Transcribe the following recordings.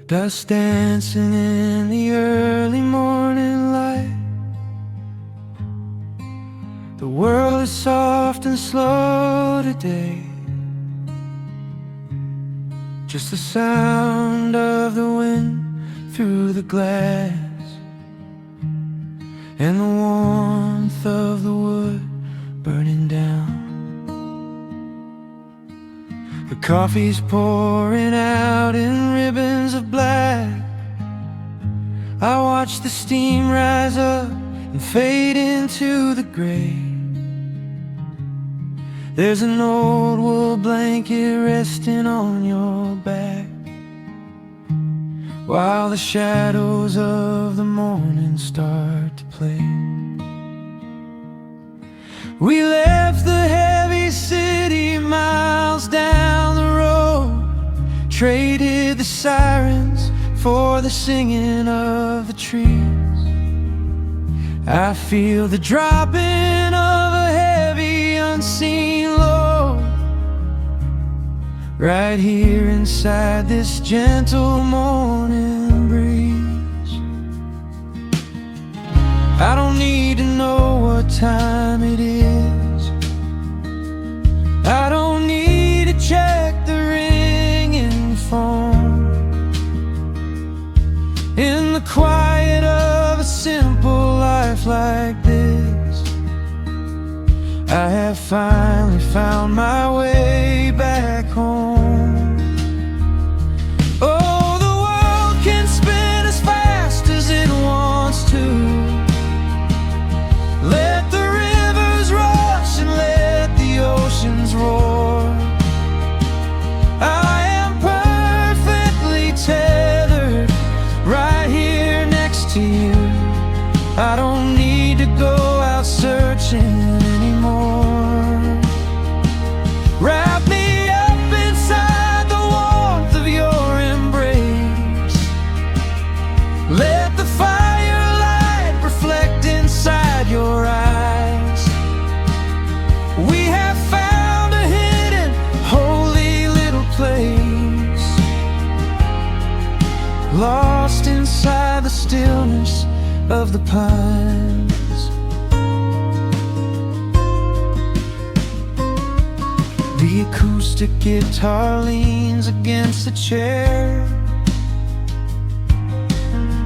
Dust dancing in the early morning light. The world is soft and slow today. Just the sound of the wind through the glass, and the warmth of the wood burning down. The coffee's pouring out in ribbons of black. I watch the steam rise up and fade into the gray. There's an old wool blanket resting on your back, while the shadows of the morning start to play. We left the heavy city miles down the road, traded the sirens for the singing of the trees. I feel the dropping of a heavy unseen load right here inside this gentle morning breeze. I don't need to know what time it is. I don't need to check the ringing phone. In the quiet of a simple life like this, I have finally found my way back home. Oh, the world can spin as fast as it wants to. Let the rivers rush and let the oceans roar. I am perfectly tethered right here next to you. I don't need to go out searching anymore. Wrap me up inside the warmth of your embrace. Let the firelight reflect inside your eyes. We have found a hidden, holy little place, lost inside the stillness of the pines. The acoustic guitar leans against the chair.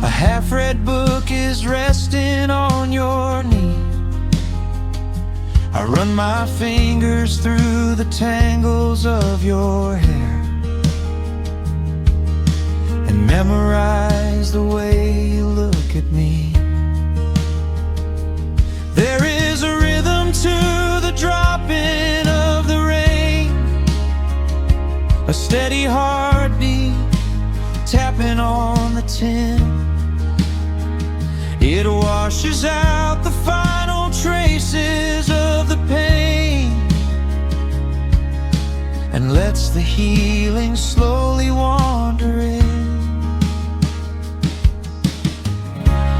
A half-read book is resting on your knee. I run my fingers through the tangles of your hair and memorize the way you look at me. There is a rhythm to the dropping of the rain, a steady heartbeat tapping on the tin. It washes out the final traces of the pain and lets the healing slowly wander in.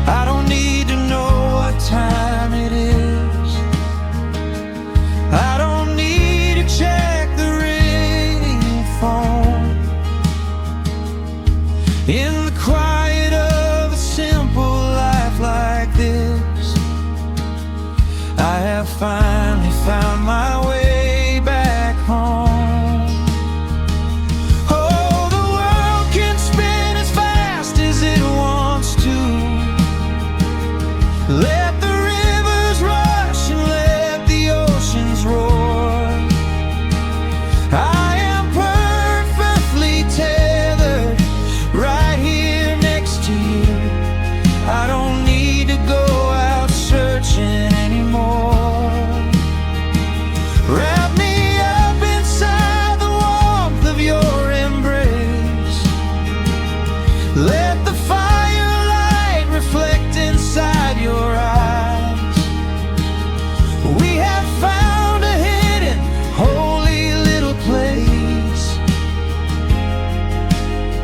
I don't need to know what time it is. I don't need to check the ringing phone. In the quiet of a simple life like this, I have finally found my way back home. Oh, the world can spin as fast as it wants to. Let the rivers rush and let the oceans roar. I am perfectly tethered right here next to you. I don't need to go out searching anymore. Wrap me up inside the warmth of your embrace. Let the firelight reflect inside your eyes. We have found a hidden, holy little place,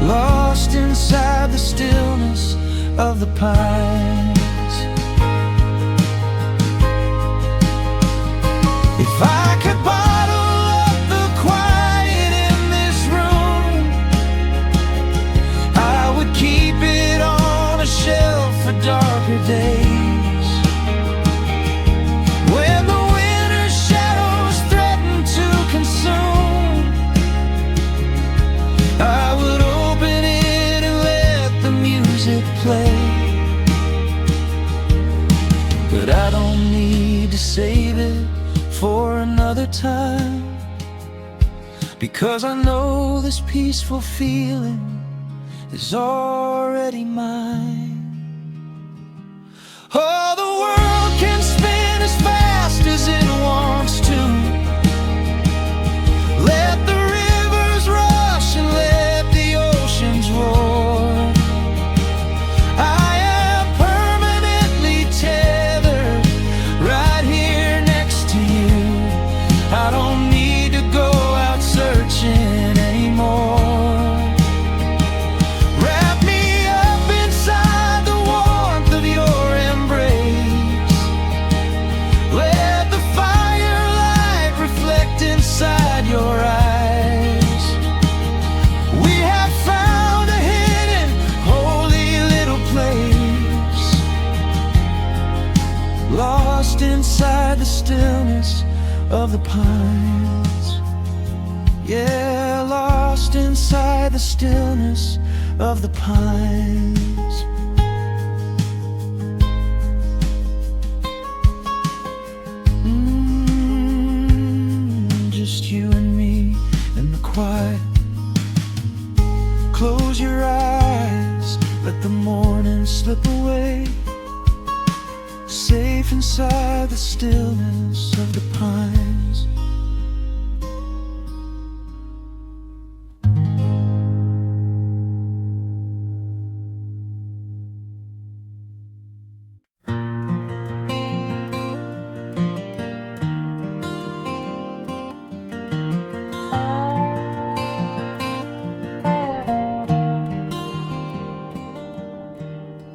lost inside the stillness of the pines. If I could bottle up the quiet in this room, I to save it for another time, because I know this peaceful feeling is already mine. Oh, the world can spin as fast as it wants to. Let the rivers rush and let the oceans roar. I am permanently tethered right here next to you. I don't need to go out searching anymore. Wrap me up inside the warmth of your embrace. Let the firelight reflect inside your eyes. We have found a hidden, holy little place, lost inside the stillness of the pines. Yeah, lost inside the stillness of the pines. Just you and me in the quiet. Close your eyes, let the morning slip away, safe inside the stillness of the pines.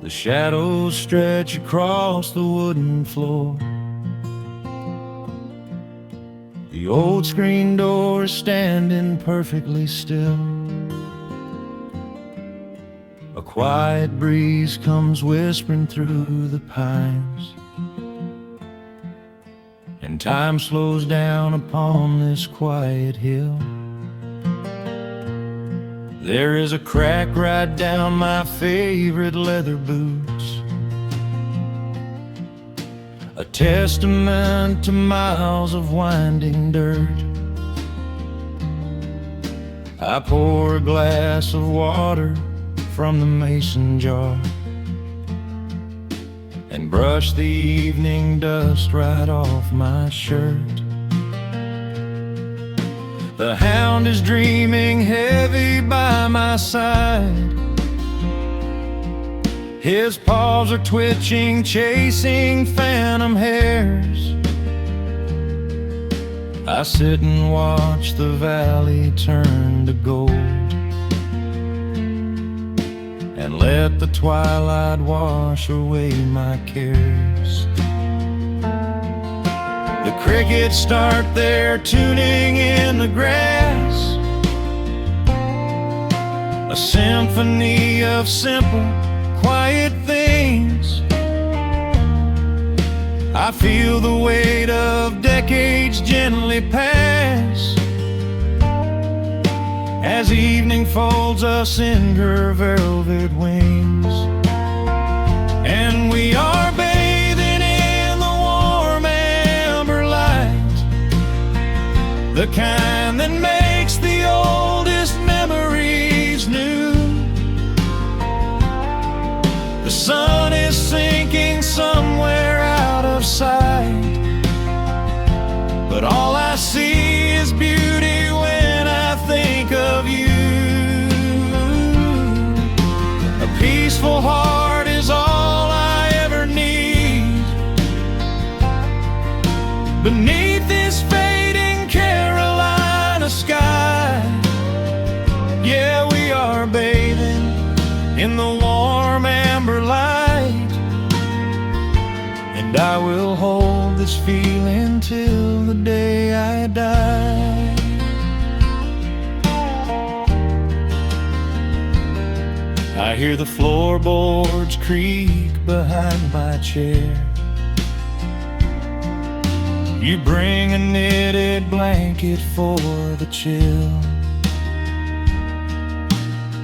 The shadows stretch across the wooden floor. The old screen door is standing perfectly still. A quiet breeze comes whispering through the pines, and time slows down upon this quiet hill. There is a crack right down my favorite leather boots, a testament to miles of winding dirt. I pour a glass of water from the mason jar and brush the evening dust right off my shirt. The hound is dreaming heavy by my side. His paws are twitching, chasing phantom hares. I sit and watch the valley turn to gold and let the twilight wash away my cares. The crickets start their tuning in the grass, a symphony of simple, quiet things. I feel the weight of decades gently pass as evening folds us in her velvet wings. And we are bathing in the warm amber light, the kind that makes the oldest memories new. The sun is sinking somewhere out of sight, but all I see is beauty when I think of you. A peaceful heart is all I ever need beneath this fading Carolina sky. Yeah, we are bathing in the warm amber light, and I will hold this feeling till the day I die. I hear the floorboards creak behind my chair. You bring a knitted blanket for the chill,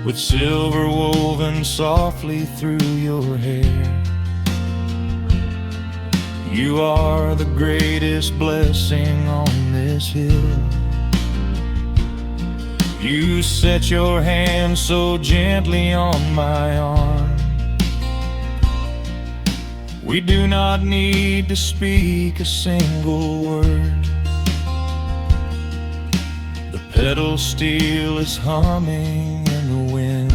with silver woven softly through your hair. You are the greatest blessing on this hill. You set your hand so gently on my arm. We do not need to speak a single word. The pedal steel is humming in the wind.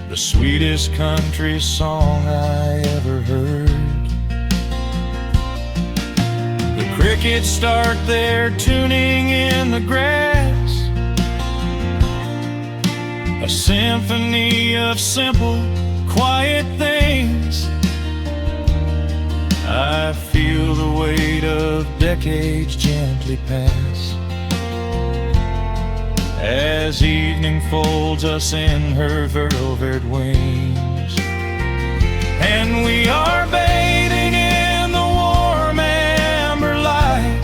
The sweetest country song I ever heard. Crickets start their tuning in the grass, a symphony of simple, quiet things. I feel the weight of decades gently pass, as evening folds us in her velvet wings. And we are bathing in the warm amber light,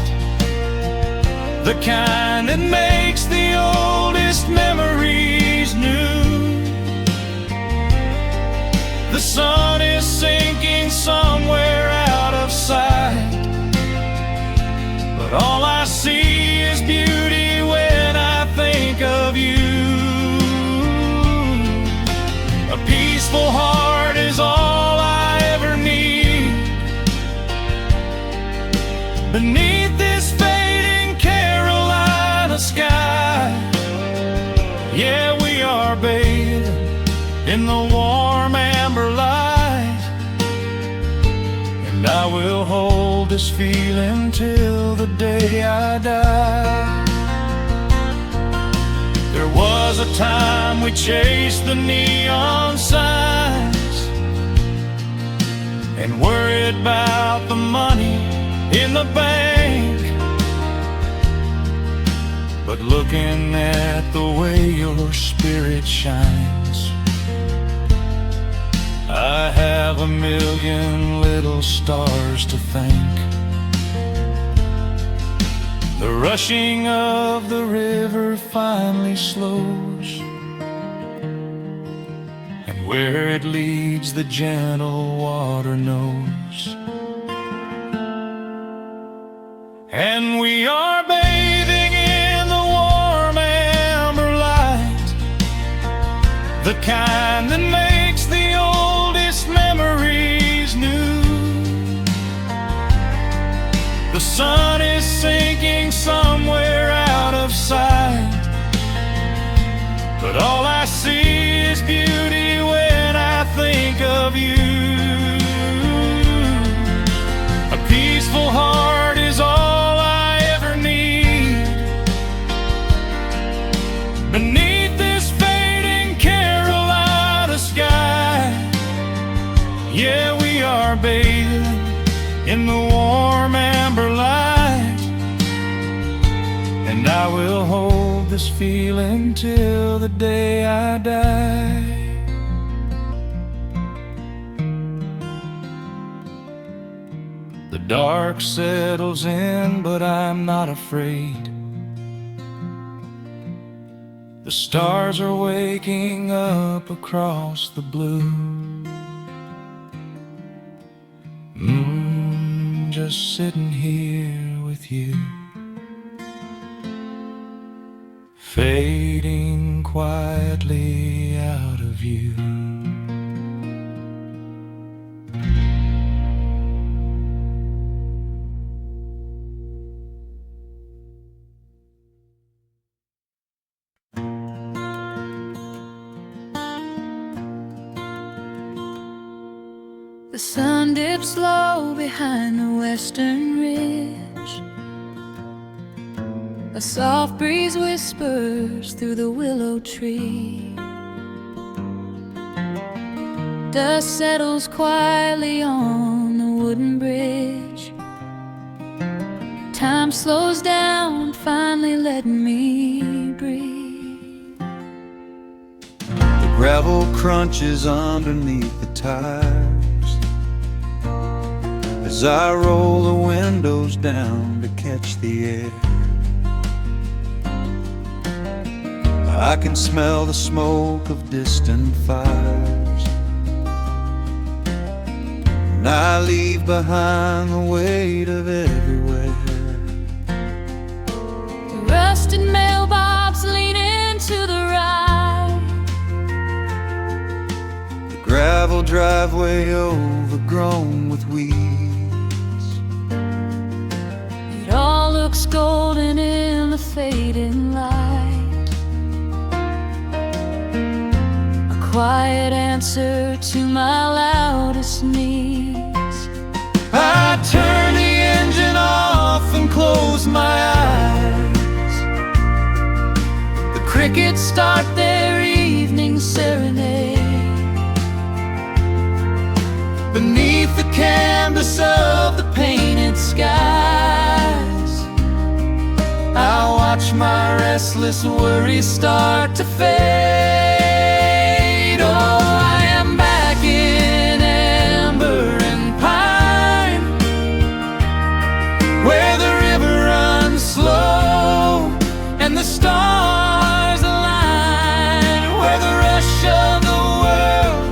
the kind that makes the oldest memories new. The sun is sinking somewhere out of sight, but all I see is beauty when I think of you. A peaceful heart is all I ever need. Beneath this fading Carolina sky, yeah, we are bathing in the warm amber light. And I will hold this feeling till the day I die. There was a time we chased the neon signs and worried about the money in the bank. But looking at the way your spirit shines, I have a million little stars to thank. The rushing of the river finally slows, and where it leads the gentle water knows. And we are bathing in the warm amber light, the kind that makes the oldest memories new. The sun is sinking somewhere out of sight, but all I see is beauty when I think of you. A peaceful heart is all I ever need. Beneath this fading Carolina sky, yeah, we are bathing in the warm amber light. And I will hold this feeling till the day I die. The dark settles in, but I'm not afraid. The stars are waking up across the blue. Just sitting here with you, fading quietly out of view. The sun dips low behind the western ridge. A soft breeze whispers through the willow tree. Dust settles quietly on the wooden bridge. Time slows down, finally letting me breathe. The gravel crunches underneath the tires as I roll the windows down to catch the air. I can smell the smoke of distant fires. and I leave behind the weight of everywhere. The rusted mailbox leaning to the right, The gravel driveway overgrown with weeds. it all looks golden in the fading light. A quiet answer to my loudest needs. I turn the engine off and close my eyes. The crickets start their evening serenade. Beneath the canvas of the painted skies, I watch my restless worries start to fade. Oh, I am back in amber and pine, where the river runs slow and the stars align, where the rush of the world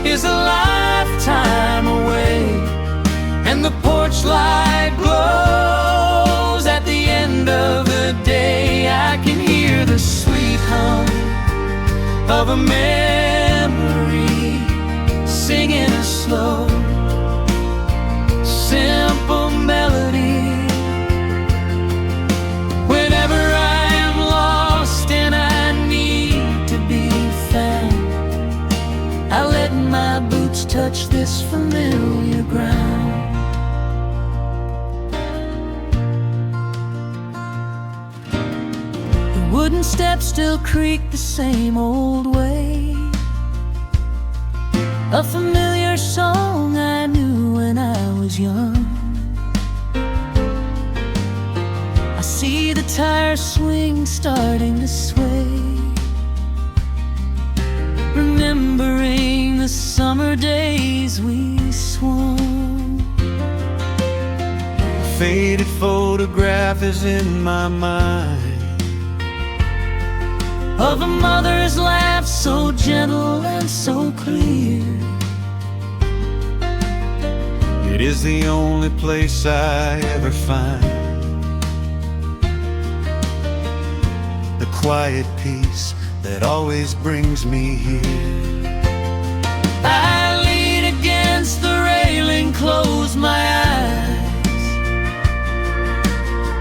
is a lifetime away, and the porch light glows at the end of the day. I can hear the sweet hum of a memory singing a slow, simple melody. Whenever I am lost and I need to be found, I let my boots touch this familiar ground. The wooden steps still creak the same old way, a familiar song I knew when I was young. I see the tire swing starting to sway, remembering the summer days we swung. A faded photograph is in my mind of a mother's laugh so gentle and so clear. It is the only place I ever find the quiet peace that always brings me here. I lean against the railing, close my eyes.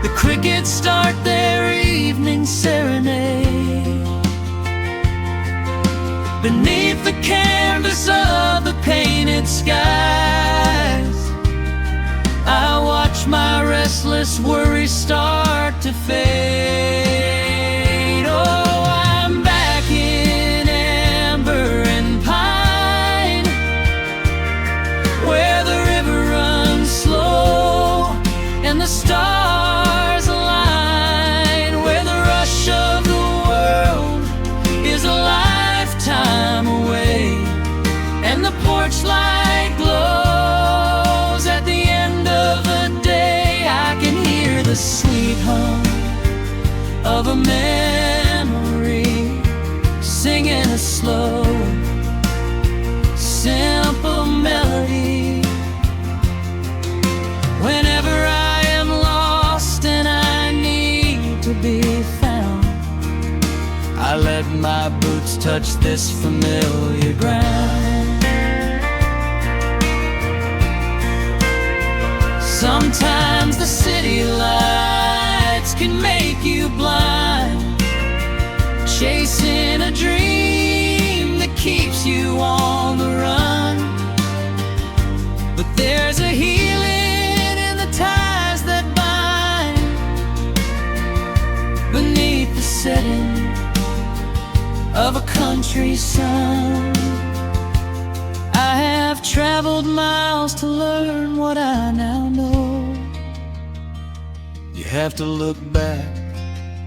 The crickets start their evening serenade. Beneath the canvas of the painted skies, I watch my restless worries start to fade. Oh, I'm back in amber and pine, where the river runs slow and the stars align, where the rush of the world is a lifetime away, and the porch light glows at the end of the day. I can hear the sweet hum of a memory singing a slow, simple melody. Whenever I am lost and I need to be found, I let my boots touch this familiar ground. Sometimes the city lights can make you blind, chasing a dream that keeps you on the run. But there's a healing in the ties that bind beneath the setting of a country sun. I have traveled miles to learn what I now know. You have to look back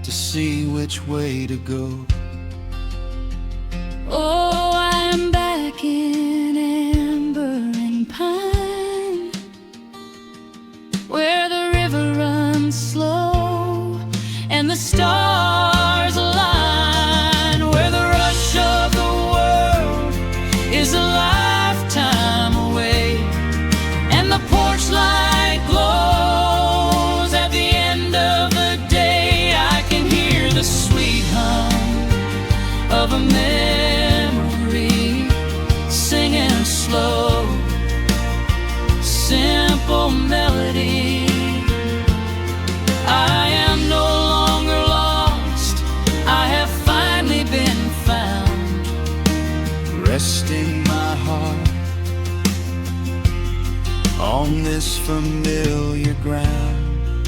to see which way to go. Oh, I'm back in amber and pine, where the river runs slow and the stars align, where the rush of the world is a lifetime away, resting my heart on this familiar ground.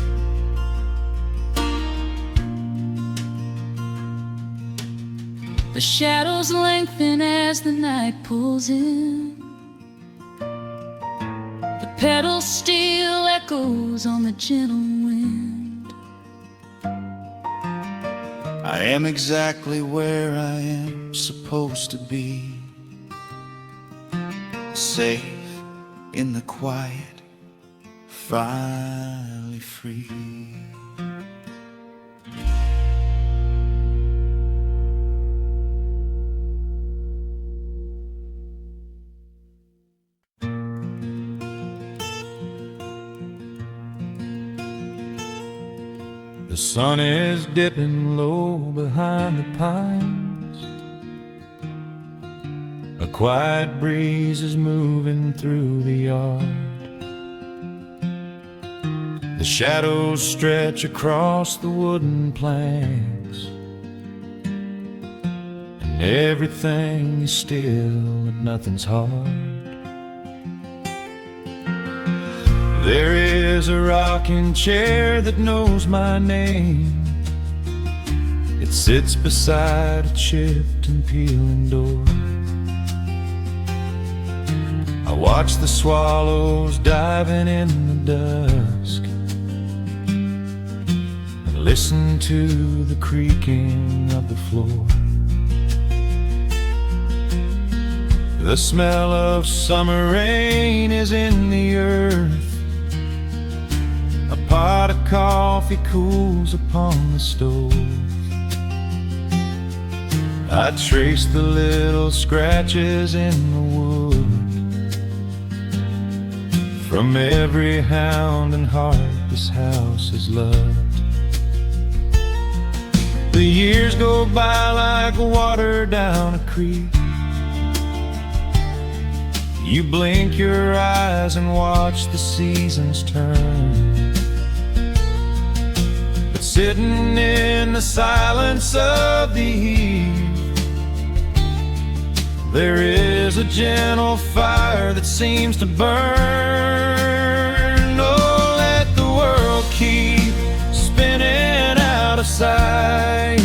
The shadows lengthen as the night pulls in. The pedal steel echoes on the gentle wind. I am exactly where I am supposed to be, safe in the quiet, finally free. The sun is dipping low behind the pines. A quiet breeze is moving through the yard. The shadows stretch across the wooden planks, and everything is still and nothing's hard. There is a rocking chair that knows my name. It sits beside a chipped and peeling door. I watch the swallows diving in the dusk and listen to the creaking of the floor. The smell of summer rain is in the earth. A pot of coffee cools upon the stove. I trace the little scratches in the wood from every hound and heart this house has loved. The years go by like water down a creek. You blink your eyes and watch the seasons turn. Sitting in the silence of the eve, there is a gentle fire that seems to burn. Oh, let the world keep spinning out of sight.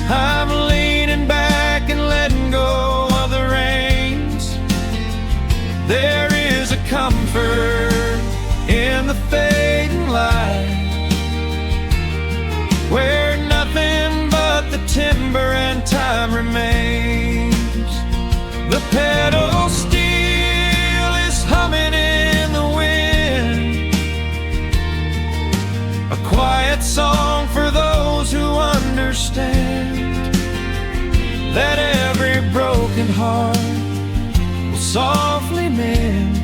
I'm leaning back and letting go of the reins. There is a comfort in the fading light, where nothing but the timber and time remains. The pedal steel is humming in the wind, a quiet song for those who understand that every broken heart will softly mend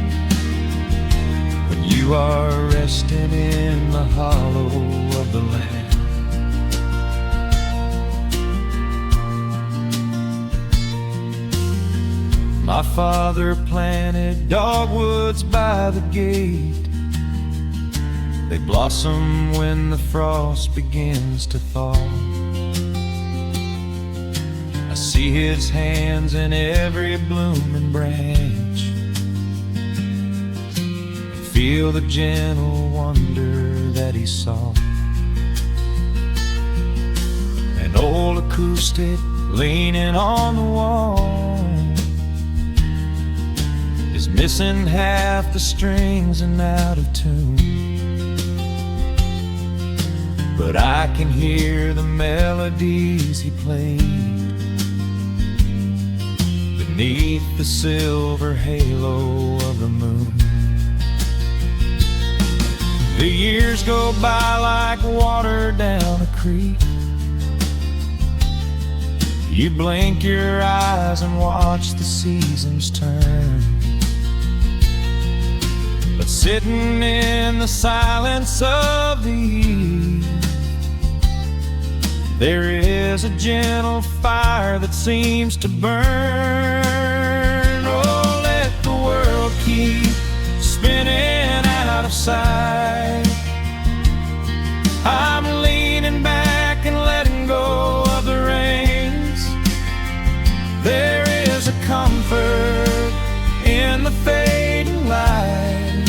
when you are resting in the hollow of the land. My father planted dogwoods by the gate. They blossom when the frost begins to thaw. I see his hands in every blooming branch, and feel the gentle wonder that he saw. An old acoustic leaning on the wall is missing half the strings and out of tune, but I can hear the melodies he played beneath the silver halo of the moon. The years go by like water down a creek. You blink your eyes and watch the seasons turn, but sitting in the silence of the eve, there is a gentle fire that seems to burn. Oh, let the world keep spinning out of sight. I'm leaning back and letting go of the reins. There comfort in the fading light,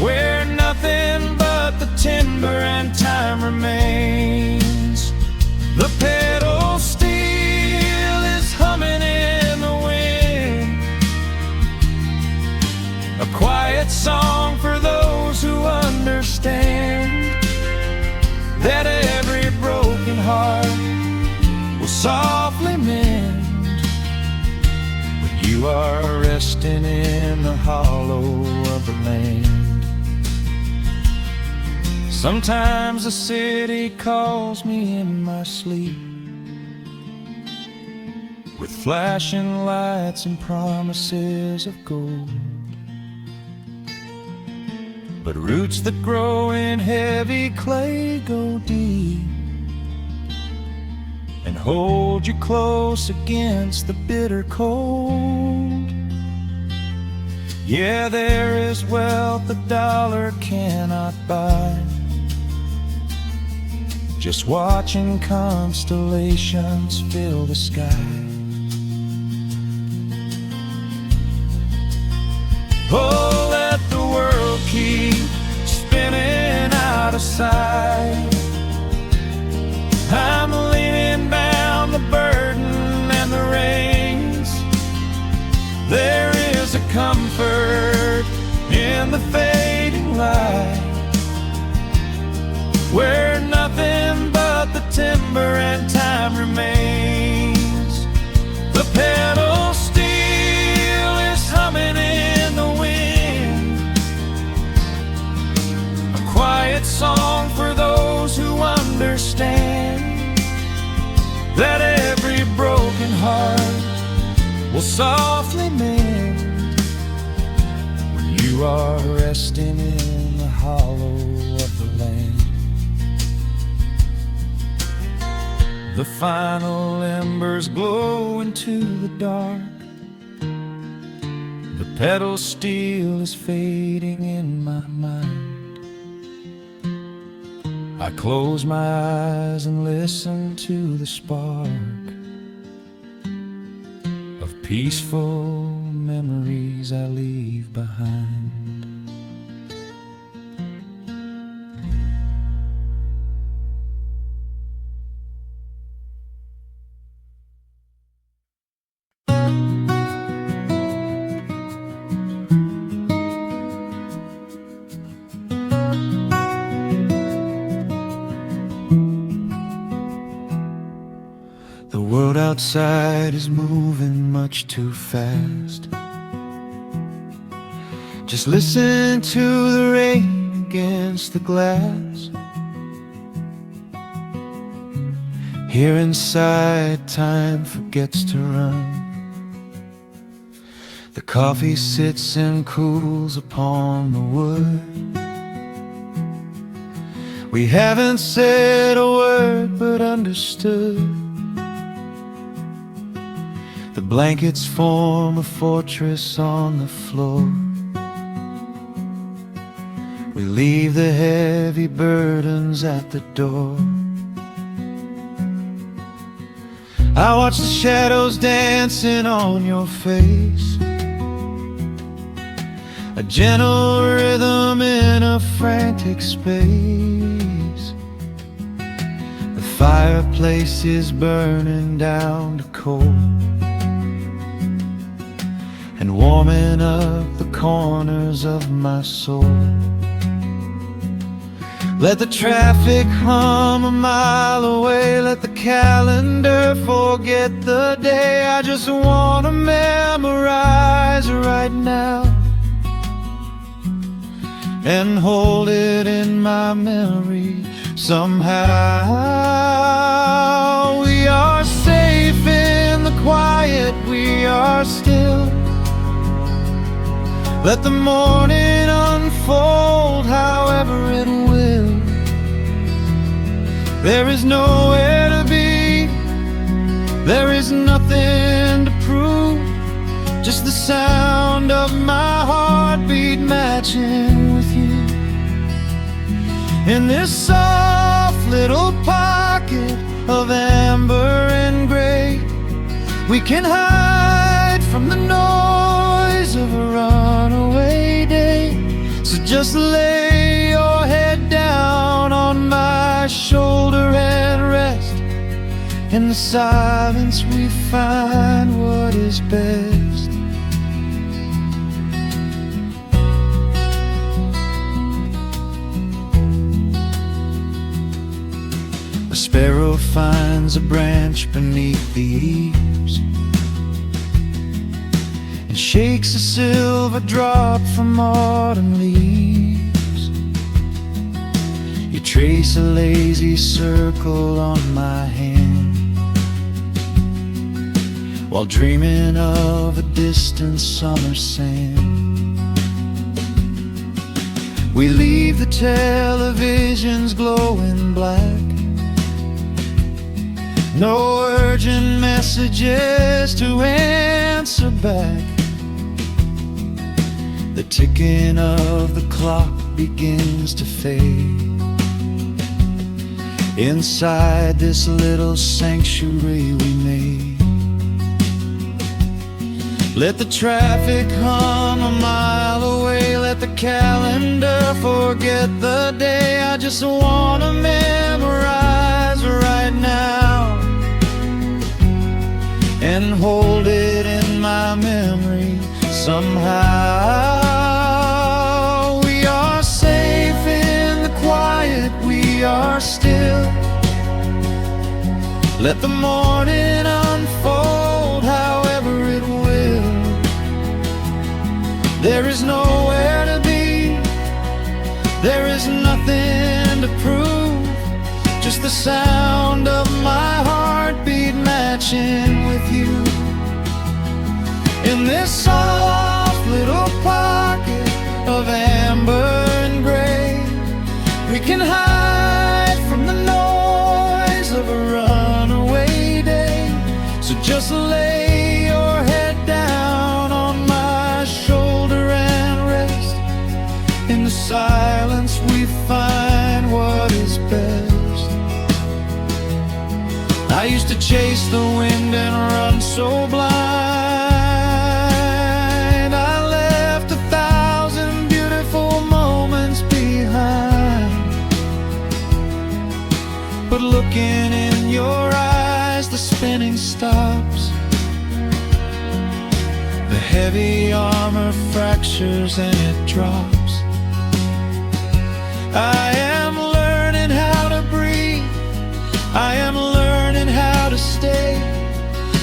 where nothing but the timber and time remains. The pedal steel is humming in the wind, a quiet song for those who understand that every broken heart will softly mend when you are resting in the hollow of the land. Sometimes the city calls me in my sleep, with flashing lights and promises of gold, but roots that grow in heavy clay go deep and hold you close against the bitter cold. Yeah, there is wealth a dollar cannot buy, just watching constellations fill the sky. Oh, let the world keep spinning out of sight. I'm leaning down the burden and the reins. There is a comfort in the fading light, where nothing but the timber and time remains. The pedal steel is humming in the wind, a quiet song for those who understand that every broken heart will softly mend when you are resting in the hollow of the land. The final embers glow into the dark, the pedal steel is fading in my mind. I close my eyes and listen to the spark of peaceful memories I leave behind. The world outside is moving much too fast. Just listen to the rain against the glass. Here inside, time forgets to run. The coffee sits and cools upon the wood. We haven't said a word but understood. The blankets form a fortress on the floor. We leave the heavy burdens at the door. I watch the shadows dancing on your face, a gentle rhythm in a frantic space. The fireplace is burning down to coal and warming up the corners of my soul. Let the traffic hum a mile away, let the calendar forget the day. I just want to memorize right now and hold it in my memory somehow. We are safe in the quiet, we are still. Let the morning unfold however it will. There is nowhere to be, there is nothing to prove, just the sound of my heartbeat matching with you. In this soft little pocket of amber and gray, We can hide from the noise of a runaway day. So just lay your head down on my shoulder and rest. In the silence we find what is best. A sparrow finds a branch beneath the eaves and shakes a silver drop from autumn leaves. You trace a lazy circle on my hand while dreaming of a distant summer sand. We leave the televisions glowing black. No urgent messages to answer back. The ticking of the clock begins to fade. Inside this little sanctuary we made. Let the traffic hum a mile away. Let the calendar forget the day. I just wanna memorize right now and hold it in my memory somehow. We are safe in the quiet, we are still. Let the morning unfold however it will. There is nowhere to be, there is nothing to prove, just the sound of my heartbeat matching with you. In this soft little pocket of amber and gray, we can hide from the noise of a runaway day. So just lay your head down on my shoulder and rest. In the silence we find what is best. I used to chase the wind and run so blind. I left 1,000 beautiful moments behind. But looking in your eyes, the spinning stops. The heavy armor fractures and it drops. I am learning how to breathe. I am learning how to stay.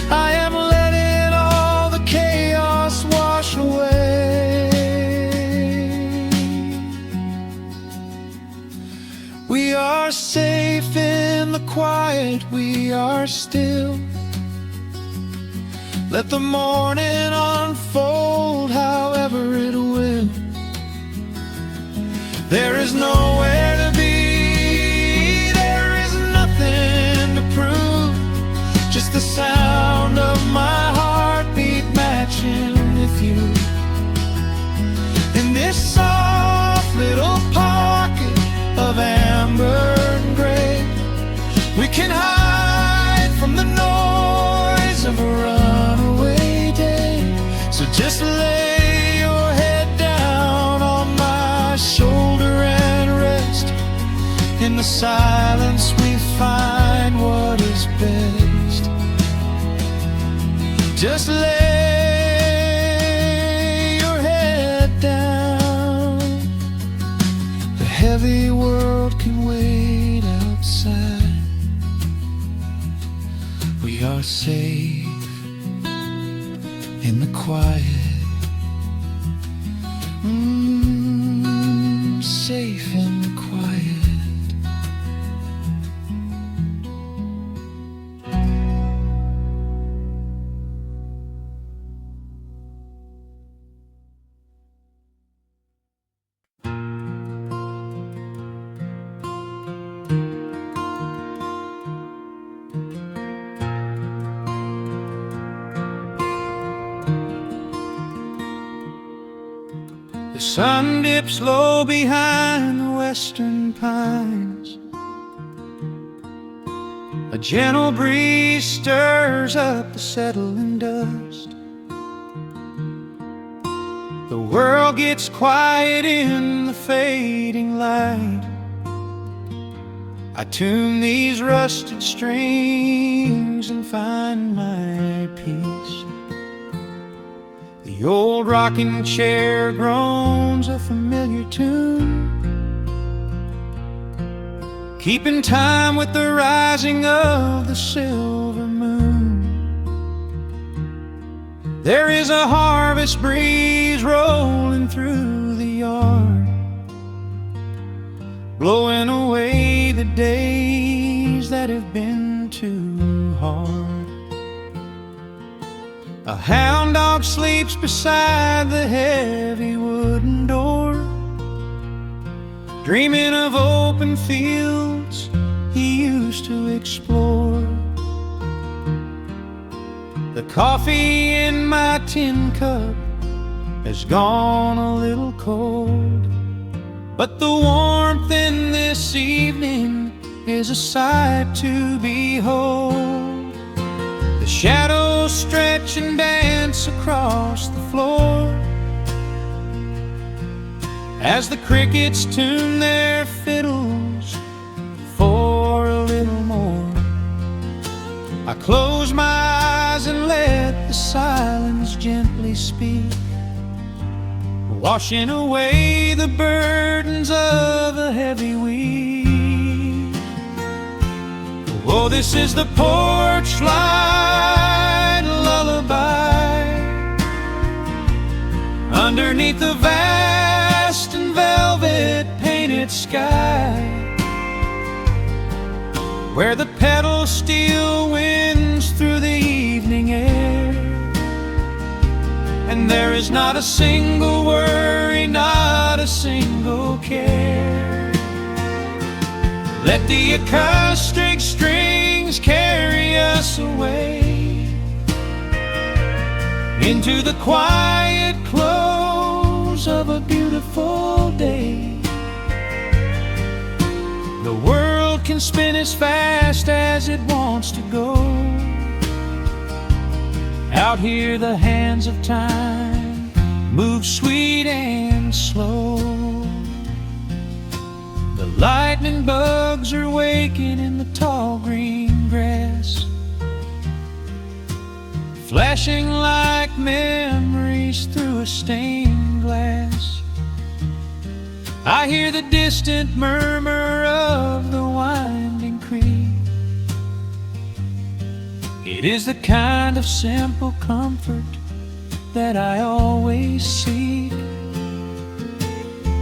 I am letting all the chaos wash away. We are safe in the quiet, we are still. Let the morning unfold however it will. There is nowhere to be, there is nothing to prove, just the sound of my heartbeat matching with you. In this soft little pocket of amber and gray, we can hide from the noise of a runaway day. So just lay your head down on my shoulder and rest. In the silence we find what is best. Just lay your head down. The heavy world can wait outside. We are safe in the quiet. Safe in the quiet. The sun dips low behind the western pines. A gentle breeze stirs up the settling dust. The world gets quiet in the fading light. I tune these rusted strings and find my peace. The old rocking chair groans a familiar tune, keeping time with the rising of the silver moon. There is a harvest breeze rolling through the yard, blowing away the days that have been too hard. A hound dog sleeps beside the heavy wooden door, dreaming of open fields he used to explore. The coffee in my tin cup has gone a little cold, but the warmth in this evening is a sight to behold. The shadows stretch and dance across the floor as the crickets tune their fiddles for a little more. I close my eyes and let the silence gently speak, washing away the burdens of a heavy week. Oh, this is the porch light lullaby underneath the vast and velvet painted sky, where the pedal steel winds through the evening air, and there is not a single worry, not a single care. Let the acoustic strings carry us away into the quiet close of a beautiful day. The world can spin as fast as it wants to go. Out here the hands of time move sweet and slow. The lightning bugs are waking in the tall green grass, flashing like memories through a stained glass. I hear the distant murmur of the winding creek. It is the kind of simple comfort that I always seek.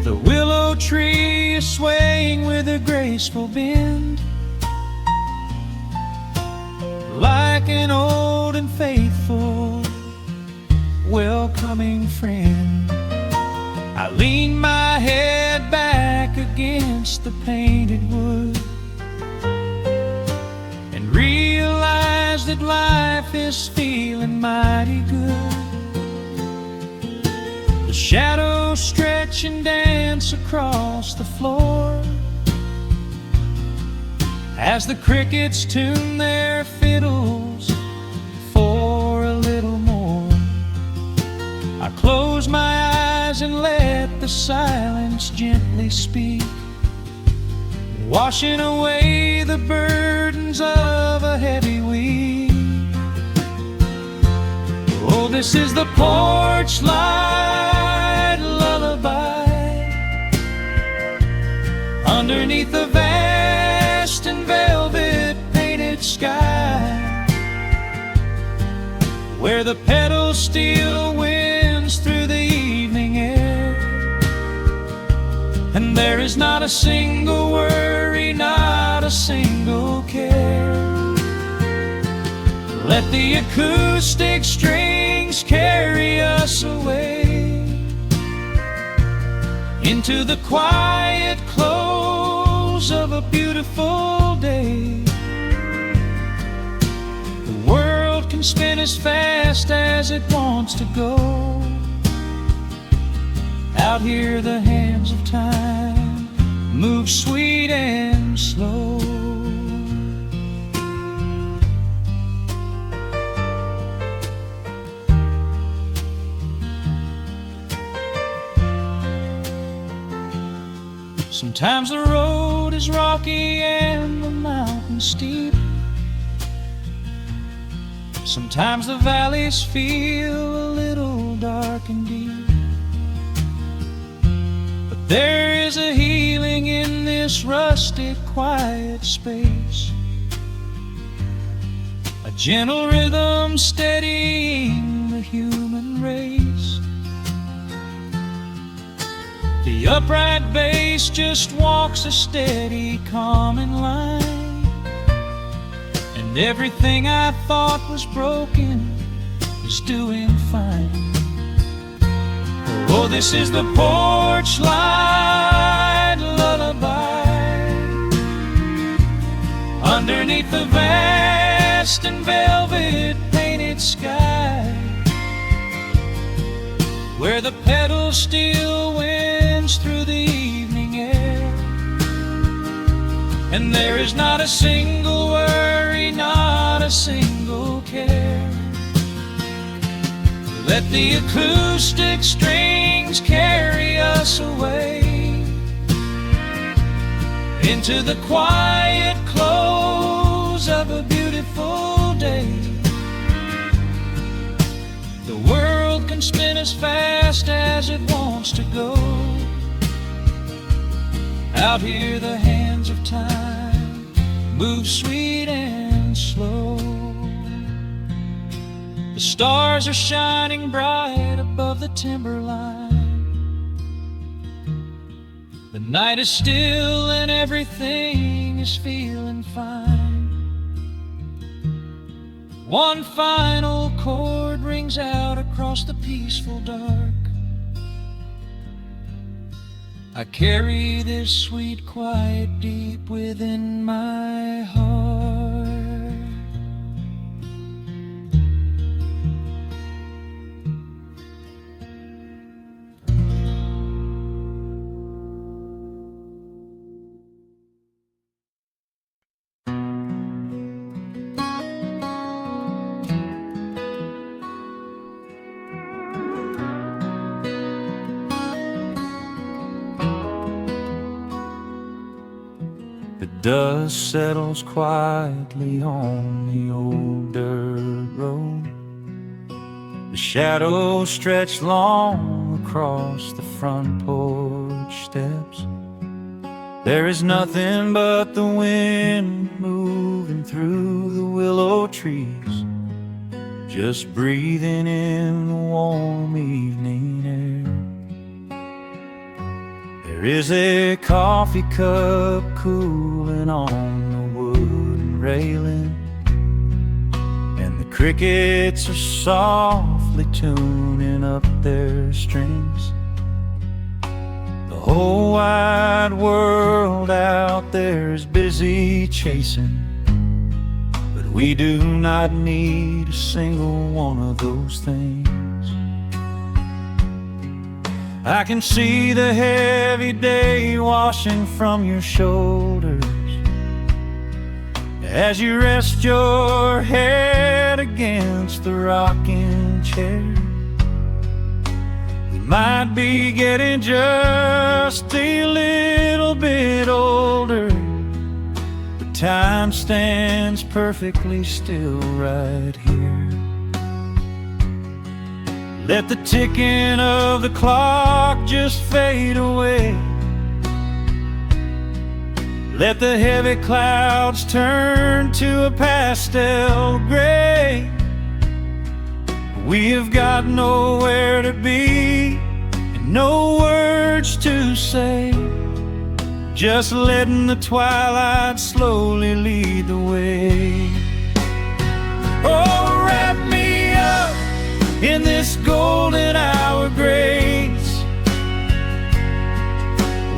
The willow tree is swaying with a graceful bend, like an old and faithful welcoming friend. I lean my head back against the painted wood and realize that life is feeling mighty good. The shadows stretch and dance across the floor as the crickets tune their fiddles for a little more. I close my eyes and let the silence gently speak, washing away the burdens of a heavy week. Oh, this is the porch light lullaby underneath the vast and velvet painted sky, where the pedals still winds through the evening air, and there is not a single worry, not a single care. Let the acoustic strings carry us away into the quiet close of a beautiful day. The world can spin as fast as it wants to go. Out here the hands of time move sweet and slow. Sometimes the road is rocky and the mountain steep. Sometimes the valleys feel a little dark and deep. But there is a healing in this rustic, quiet space, a gentle rhythm steadying the human race. The upright bass just walks a steady, calming line, and everything I thought was broken is doing fine. Oh, this is the porch light lullaby underneath the vast and velvet painted sky, where the pedal still winds through the evening air, and there is not a single worry, not a single care. Let the acoustic strings carry us away into the quiet close of a beautiful day. The world can spin as fast as it wants to go. Out here the hands of time move sweet and slow. The stars are shining bright above the timberline. The night is still and everything is feeling fine. One final chord rings out across the peaceful dark. I carry this sweet quiet deep within my heart. The dust settles quietly on the old dirt road. The shadows stretch long across the front porch steps. There is nothing but the wind moving through the willow trees, just breathing in the warm evening air. There is a coffee cup cooling on the wooden railing, and the crickets are softly tuning up their strings. The whole wide world out there is busy chasing, but we do not need a single one of those things. I can see the heavy day washing from your shoulders as you rest your head against the rocking chair. We might be getting just a little bit older, but time stands perfectly still right here. Let the ticking of the clock just fade away. Let the heavy clouds turn to a pastel gray. We have got nowhere to be and no words to say, just letting the twilight slowly lead the way. Oh, wrap me up in this golden hour grace,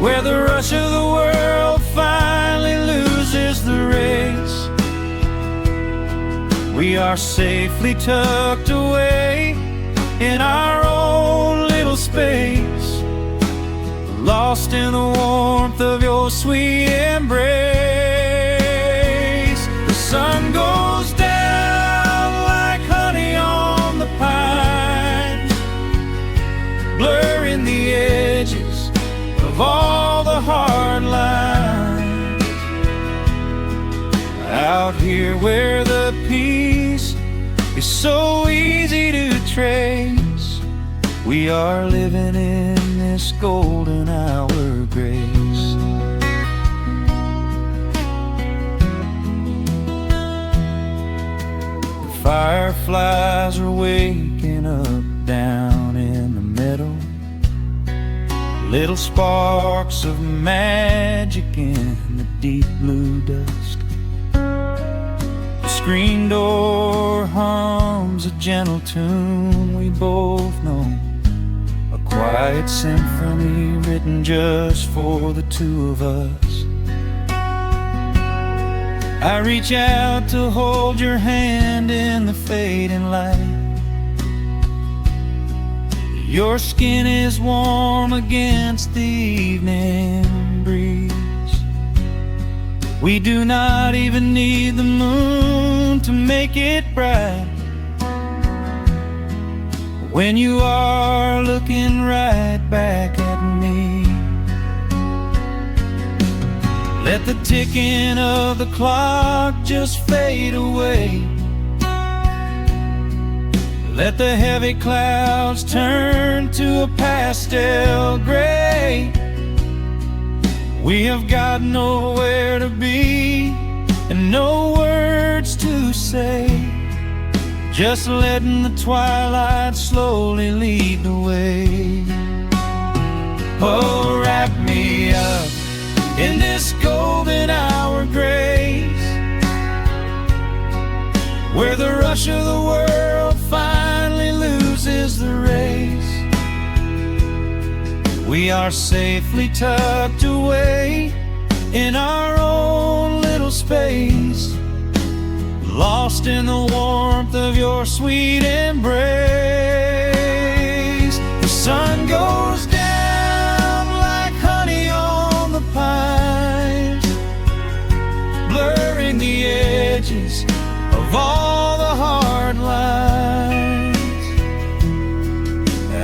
where the rush of the world finally loses the race. We are safely tucked away in our own little space, lost in the warmth of your sweet embrace. The sun goes down like honey on the pine, blurring the edges of all the heart hard line. Out here where the peace is so easy to trace, we are living in this golden hour grace. The fireflies are waking up down in the meadow, little sparks of magic in the deep blue dusk. The screen door hums a gentle tune we both know, a quiet symphony written just for the two of us. I reach out to hold your hand in the fading light. Your skin is warm against the evening breeze. We do not even need the moon to make it bright, when you are looking right back at me. Let the ticking of the clock just fade away. Let the heavy clouds turn to a pastel gray. We have got nowhere to be and no words to say, just letting the twilight slowly lead the way. Oh, wrap me up in this golden hour grace, where the rush of the world finally loses the race. We are safely tucked away in our own little space, lost in the warmth of your sweet embrace. The sun goes down like honey on the pines, blurring the edges of all the hard lines.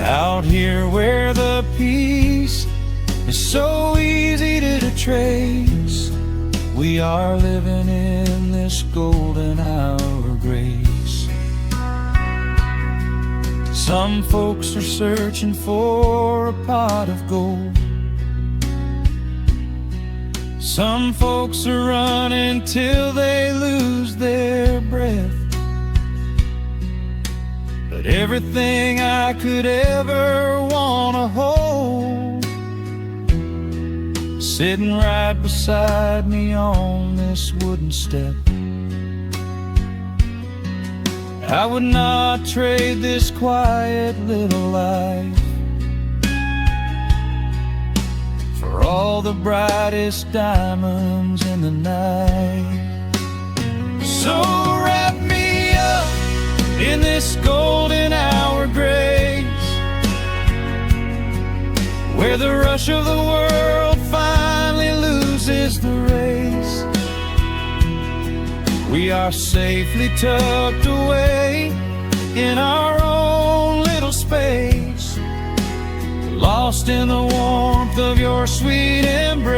Out here where the peace is so easy to trace, we are living in this golden hour grace. Some folks are searching for a pot of gold, some folks are running till they lose their breath. But everything I could ever wanna hold, sitting right beside me on this wooden step. I would not trade this quiet little life for all the brightest diamonds in the night. So wrap me up in this golden hour grace, where the rush of the world finally loses the race. We are safely tucked away in our own little space, lost in the warmth of your sweet embrace.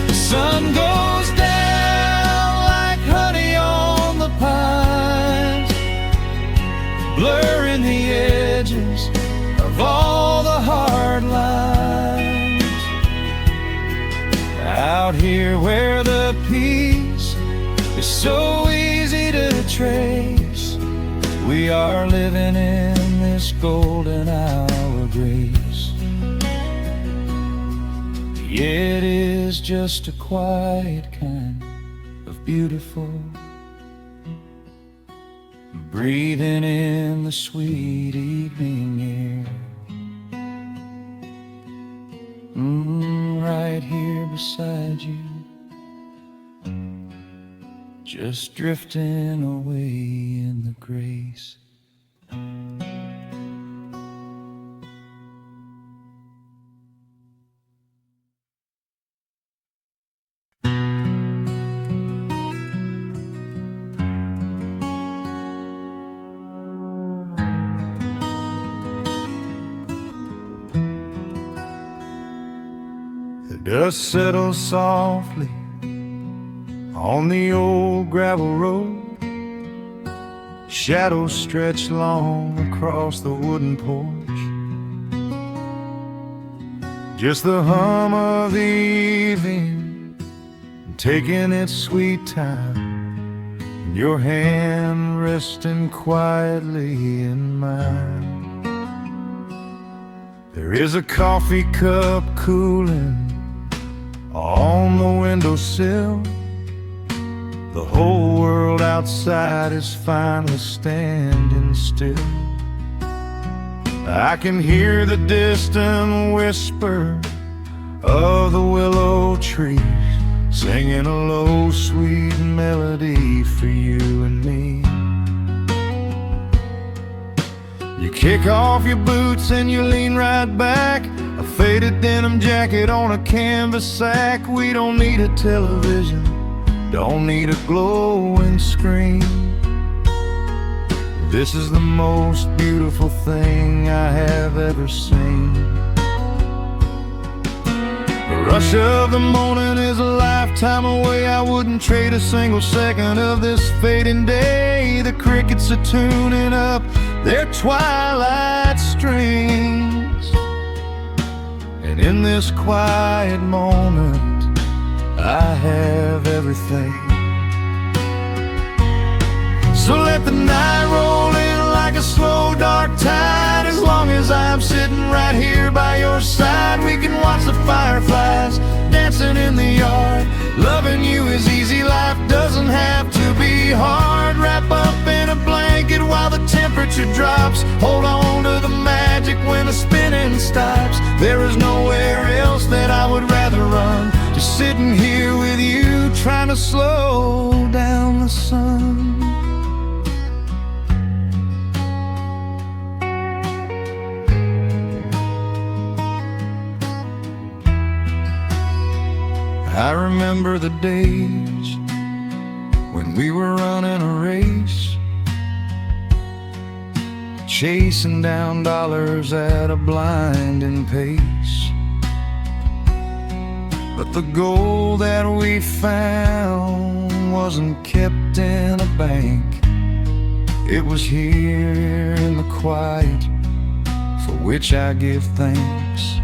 The sun goes down like honey on the pines, blurring the edges of all the hard lines. Out here where the peace is so easy to trace, we are living in this golden hour grace. It is just a quiet kind of beautiful, breathing in the sweet evening air. Right here beside you, just drifting away in the grace. Dust settles softly on the old gravel road. Shadows stretch long across the wooden porch. Just the hum of the evening taking its sweet time, your hand resting quietly in mine. There is a coffee cup cooling on the windowsill. The whole world outside is finally standing still. I can hear the distant whisper of the willow trees, singing a low, sweet melody for you and me. You kick off your boots and you lean right back, a faded denim jacket on a canvas sack. We don't need a television, don't need a glowing screen. This is the most beautiful thing I have ever seen. The rush of the morning is a lifetime away. I wouldn't trade a single second of this fading day. The crickets are tuning up their twilight strings, and in this quiet moment I have everything. So let the night roll in like a slow dark tide. As long as I'm sitting right here by your side, we can watch the fireflies dancing in the yard. Loving you is easy, life doesn't have to be hard. Wrap up in a blanket while the temperature drops. Hold on to the magic when the spinning stops. There is nowhere else that I would rather run, just sitting here with you, trying to slow down the sun. I remember the days when we were running a race, chasing down dollars at a blinding pace. But the gold that we found wasn't kept in a bank. It was here in the quiet, for which I give thanks.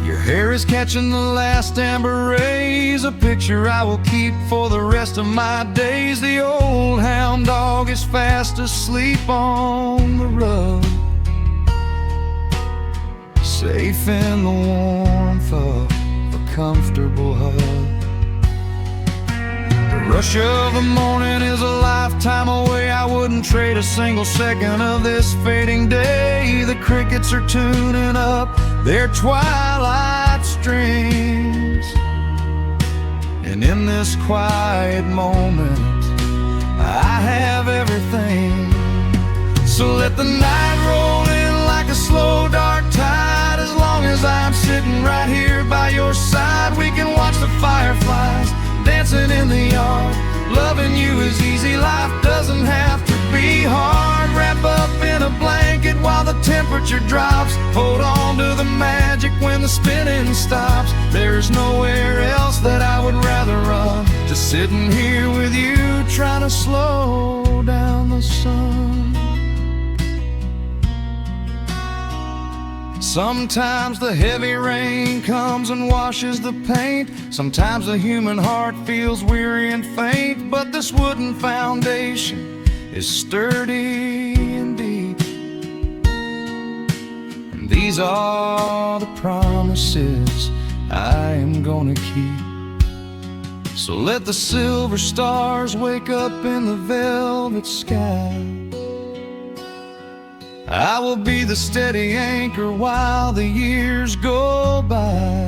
Your hair is catching the last amber rays, a picture I will keep for the rest of my days. The old hound dog is fast asleep on the rug, safe in the warmth of a comfortable hug. The rush of the morning is a lifetime away. I wouldn't trade a single second of this fading day. The crickets are tuning up their twilight strings, and in this quiet moment I have everything. So let the night roll in like a slow dark tide. As long as I'm sitting right here by your side, we can watch the fireflies dancing in the yard. Loving you is easy, life doesn't have to be hard. Wrap up in a blanket while the temperature drops. Hold on to the magic when the spinning stops. There's nowhere else that I would rather run, just sitting here with you, trying to slow down the sun. Sometimes the heavy rain comes and washes the paint. Sometimes the human heart feels weary and faint. But this wooden foundation is sturdy and deep, and these are the promises I am gonna keep. So let the silver stars wake up in the velvet sky. I will be the steady anchor while the years go by.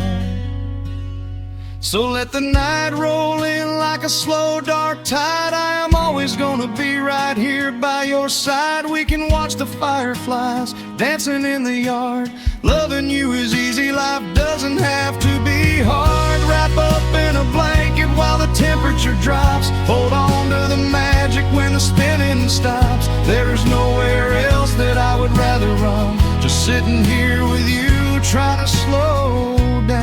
So let the night roll in like a slow dark tide. I am always gonna be right here by your side. We can watch the fireflies dancing in the yard. Loving you is easy, life doesn't have to be hard. Wrap up in a blanket while the temperature drops. Hold on to the magic when the spinning stops. There's nowhere else that I would rather run, just sitting here with you, trying to slow down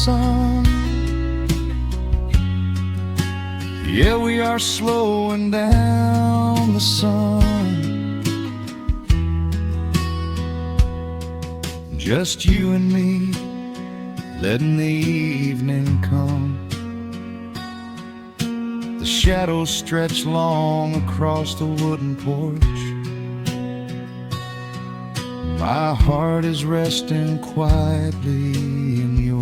sun. Yeah, we are slowing down the sun. Just you and me, letting the evening come. The shadows stretch long across the wooden porch. My heart is resting quietly in yours.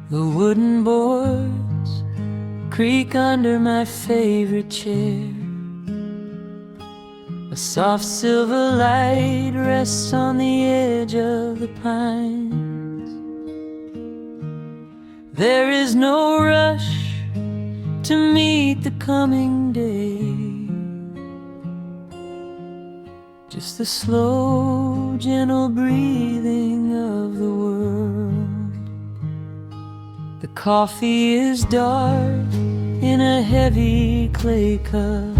The wooden boards creak under my favorite chair. A soft silver light rests on the edge of the pines. There is no rush to meet the coming day, just the slow, gentle breathing of the world. The coffee is dark in a heavy clay cup,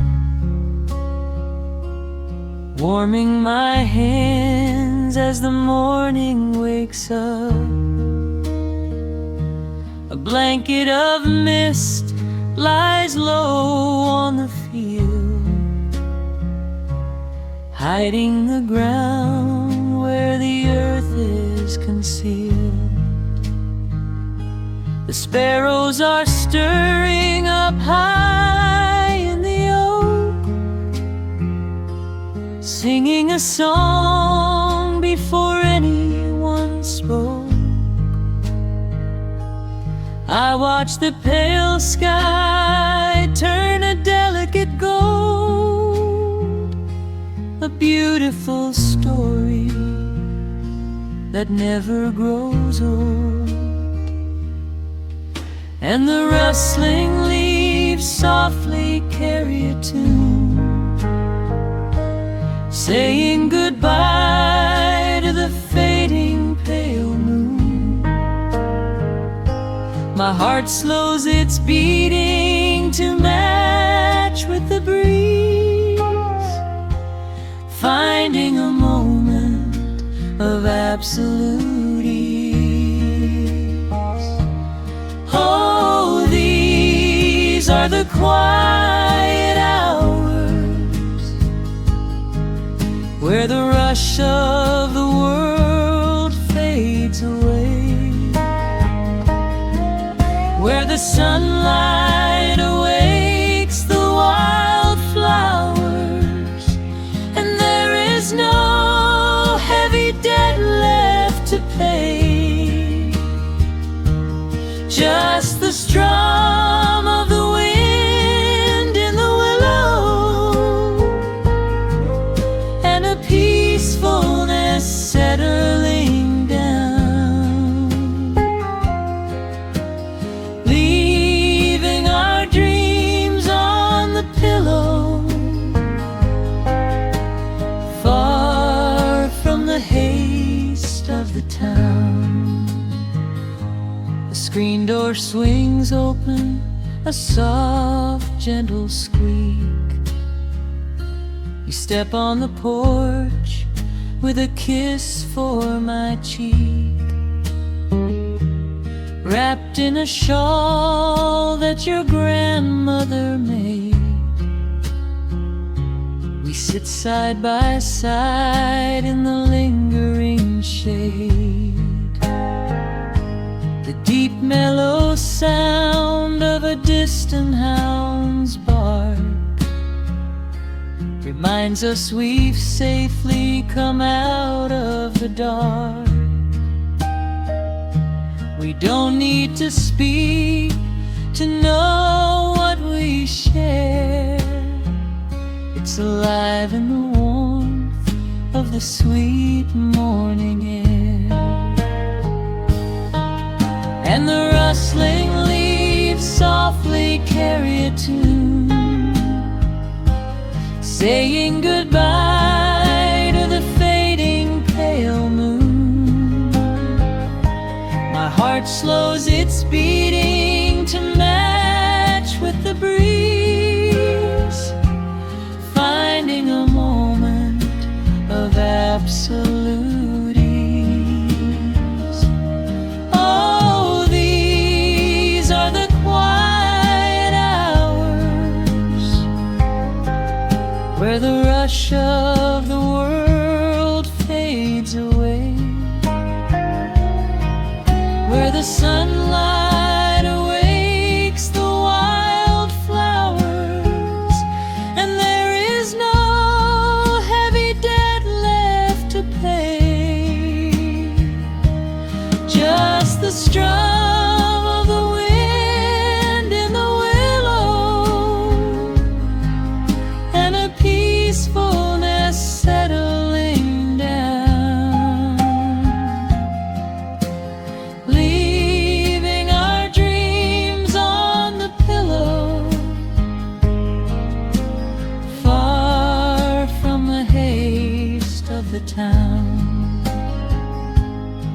warming my hands as the morning wakes up. A blanket of mist lies low on the field, hiding the ground where the earth is concealed. The sparrows are stirring up high in the oak, singing a song before anyone spoke. I watch the pale sky turn a delicate gold, a beautiful story that never grows old. And the rustling leaves softly carry a tune, saying goodbye to the fading pale moon. My heart slows its beating to match with the breeze, finding a moment of absolute ease. Oh, these are the quiet hours where the rush of the world fades away, where the sunlight awakes the wildflowers, and there is no heavy debt left to pay, just the strum of the wind in the willow, and a peacefulness settling down, leaving our dreams on the pillow, far from the haste of the town. The screen door swings open, a soft, gentle squeak. You step on the porch with a kiss for my cheek, wrapped in a shawl that your grandmother made. We sit side by side in the lingering shade. The deep mellow sound of a distant hound's bark reminds us we've safely come out of the dark. We don't need to speak to know what we share. It's alive in the warmth of the sweet morning air. And the rustling leaves softly carry a tune, saying goodbye to the fading pale moon. My heart slows its beating to match with the breeze, finding a moment of absolute ease. Oh, these are the quiet hours where the rush of the world fades away, where the sunlight awakes the wildflowers, and there is no heavy debt left to pay, just the strum of the wind in the willow, and a peacefulness settling down, leaving our dreams on the pillow, far from the haste of the town.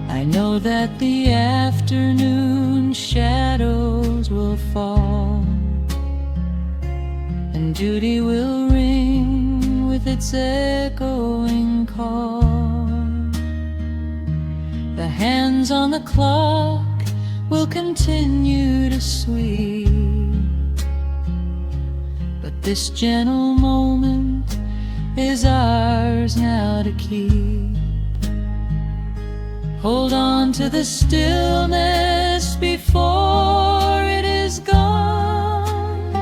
I know that the afternoon shadows will fall, and duty will ring with its echoing call. The hands on the clock will continue to sweep, but this gentle moment is ours now to keep. Hold on to the stillness before it is gone,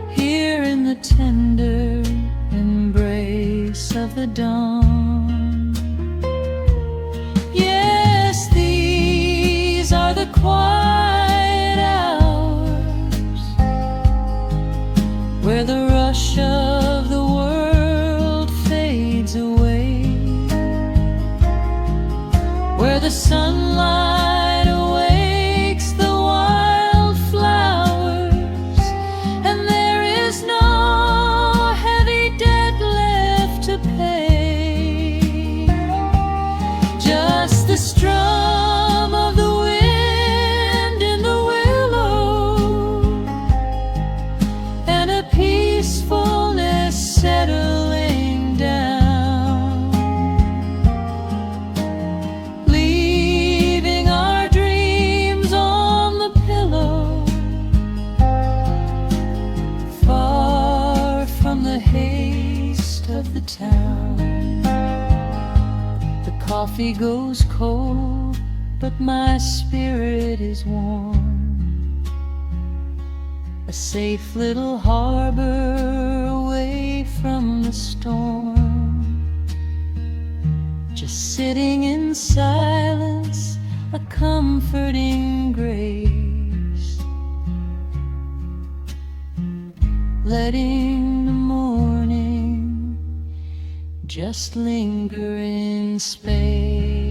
here in the tender embrace of the dawn. Yes, these are the quiet hours where the rush of the world fades away, where the sunlight awakes the wildflowers, and there is no heavy debt left to pay, just the strum of the wind in the willow, and a peacefulness settling down, leaving our dreams on the pillow, far from the haste of the town. The coffee goes cold, but my spirit is warm, a safe little harbor away from the storm, just sitting in silence, a comforting grace, letting the morning just linger in space.